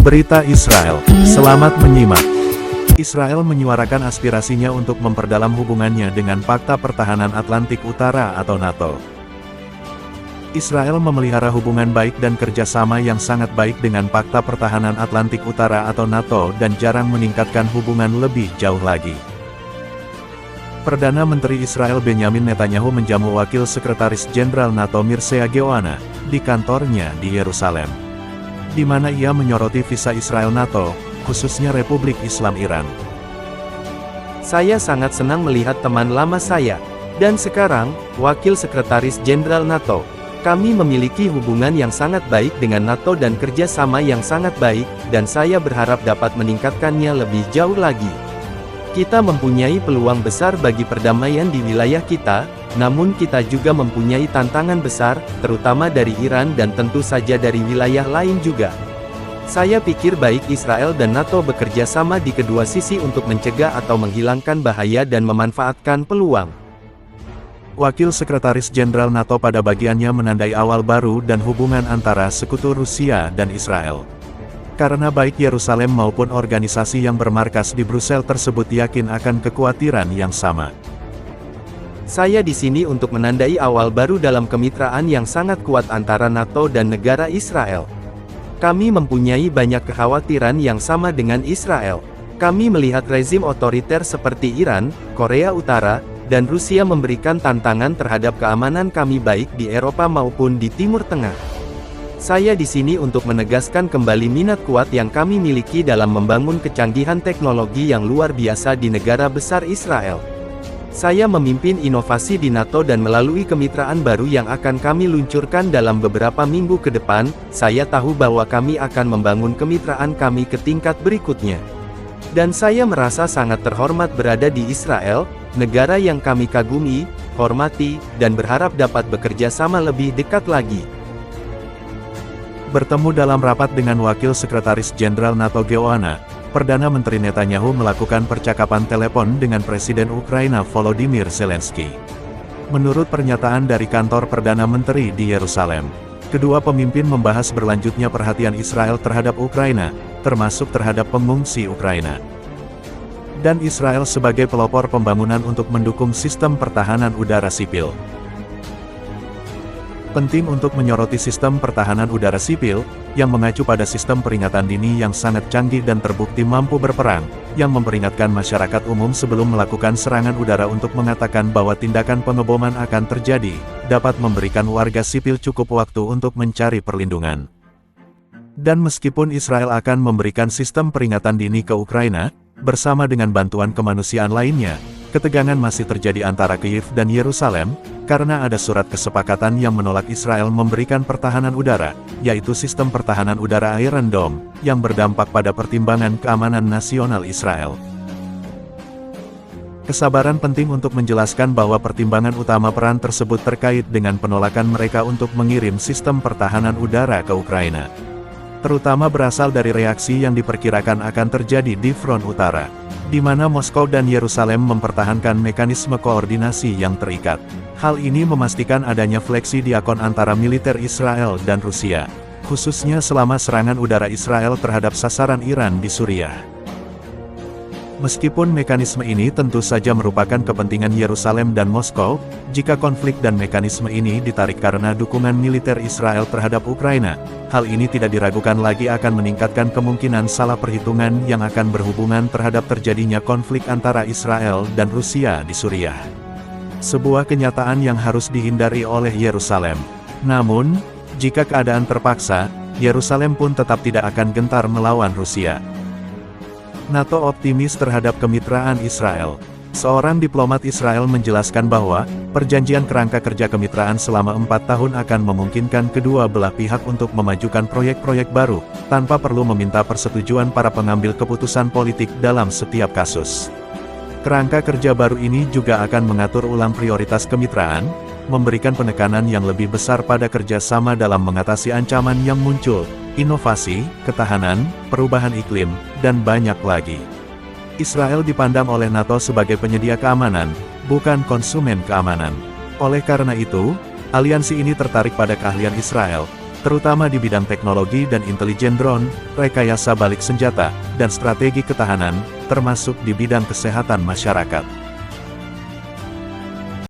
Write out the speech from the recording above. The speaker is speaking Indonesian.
Berita Israel. Selamat menyimak. Israel menyuarakan aspirasinya untuk memperdalam hubungannya dengan Pakta Pertahanan Atlantik Utara atau NATO. Israel memelihara hubungan baik dan kerjasama yang sangat baik dengan Pakta Pertahanan Atlantik Utara atau NATO dan jarang meningkatkan hubungan lebih jauh lagi. Perdana Menteri Israel Benjamin Netanyahu menjamu Wakil Sekretaris Jenderal NATO Mircea Geoana di kantornya di Yerusalem, di mana ia menyoroti visa Israel NATO, khususnya Republik Islam Iran. Saya sangat senang melihat teman lama saya, dan sekarang, Wakil Sekretaris Jenderal NATO. Kami memiliki hubungan yang sangat baik dengan NATO dan kerjasama yang sangat baik, dan saya berharap dapat meningkatkannya lebih jauh lagi. Kita mempunyai peluang besar bagi perdamaian di wilayah kita, namun kita juga mempunyai tantangan besar, terutama dari Iran dan tentu saja dari wilayah lain juga. Saya pikir baik Israel dan NATO bekerja sama di kedua sisi untuk mencegah atau menghilangkan bahaya dan memanfaatkan peluang. Wakil Sekretaris Jenderal NATO pada bagiannya menandai awal baru dan hubungan antara sekutu Rusia dan Israel. Karena baik Yerusalem maupun organisasi yang bermarkas di Brussel tersebut yakin akan kekhawatiran yang sama. Saya di sini untuk menandai awal baru dalam kemitraan yang sangat kuat antara NATO dan negara Israel. Kami mempunyai banyak kekhawatiran yang sama dengan Israel. Kami melihat rezim otoriter seperti Iran, Korea Utara, dan Rusia memberikan tantangan terhadap keamanan kami baik di Eropa maupun di Timur Tengah. Saya di sini untuk menegaskan kembali minat kuat yang kami miliki dalam membangun kecanggihan teknologi yang luar biasa di negara besar Israel. Saya memimpin inovasi di NATO dan melalui kemitraan baru yang akan kami luncurkan dalam beberapa minggu ke depan, saya tahu bahwa kami akan membangun kemitraan kami ke tingkat berikutnya. Dan saya merasa sangat terhormat berada di Israel, negara yang kami kagumi, hormati, dan berharap dapat bekerja sama lebih dekat lagi. Bertemu dalam rapat dengan Wakil Sekretaris Jenderal NATO Geoana, Perdana Menteri Netanyahu melakukan percakapan telepon dengan Presiden Ukraina Volodymyr Zelensky. Menurut pernyataan dari kantor Perdana Menteri di Yerusalem, kedua pemimpin membahas berlanjutnya perhatian Israel terhadap Ukraina, termasuk terhadap pengungsi Ukraina. Dan Israel sebagai pelopor pembangunan untuk mendukung sistem pertahanan udara sipil. Penting untuk menyoroti sistem pertahanan udara sipil, yang mengacu pada sistem peringatan dini yang sangat canggih dan terbukti mampu berperang, yang memperingatkan masyarakat umum sebelum melakukan serangan udara untuk mengatakan bahwa tindakan pengeboman akan terjadi, dapat memberikan warga sipil cukup waktu untuk mencari perlindungan. Dan meskipun Israel akan memberikan sistem peringatan dini ke Ukraina, bersama dengan bantuan kemanusiaan lainnya, ketegangan masih terjadi antara Kyiv dan Yerusalem, karena ada surat kesepakatan yang menolak Israel memberikan pertahanan udara, yaitu sistem pertahanan udara Iron Dome, yang berdampak pada pertimbangan keamanan nasional Israel. Kesabaran penting untuk menjelaskan bahwa pertimbangan utama peran tersebut terkait dengan penolakan mereka untuk mengirim sistem pertahanan udara ke Ukraina. Terutama berasal dari reaksi yang diperkirakan akan terjadi di front utara, di mana Moskow dan Yerusalem mempertahankan mekanisme koordinasi yang terikat. Hal ini memastikan adanya fleksi diakon antara militer Israel dan Rusia, khususnya selama serangan udara Israel terhadap sasaran Iran di Suriah. Meskipun mekanisme ini tentu saja merupakan kepentingan Yerusalem dan Moskow, jika konflik dan mekanisme ini ditarik karena dukungan militer Israel terhadap Ukraina, hal ini tidak diragukan lagi akan meningkatkan kemungkinan salah perhitungan yang akan berhubungan terhadap terjadinya konflik antara Israel dan Rusia di Suriah. Sebuah kenyataan yang harus dihindari oleh Yerusalem. Namun, jika keadaan terpaksa, Yerusalem pun tetap tidak akan gentar melawan Rusia. NATO optimis terhadap kemitraan Israel. Seorang diplomat Israel menjelaskan bahwa, perjanjian kerangka kerja kemitraan selama 4 tahun akan memungkinkan kedua belah pihak untuk memajukan proyek-proyek baru, tanpa perlu meminta persetujuan para pengambil keputusan politik dalam setiap kasus. Kerangka kerja baru ini juga akan mengatur ulang prioritas kemitraan, memberikan penekanan yang lebih besar pada kerjasama dalam mengatasi ancaman yang muncul, inovasi, ketahanan, perubahan iklim, dan banyak lagi. Israel dipandang oleh NATO sebagai penyedia keamanan, bukan konsumen keamanan. Oleh karena itu, aliansi ini tertarik pada keahlian Israel, terutama di bidang teknologi dan intelijen drone, rekayasa balik senjata, dan strategi ketahanan, termasuk di bidang kesehatan masyarakat.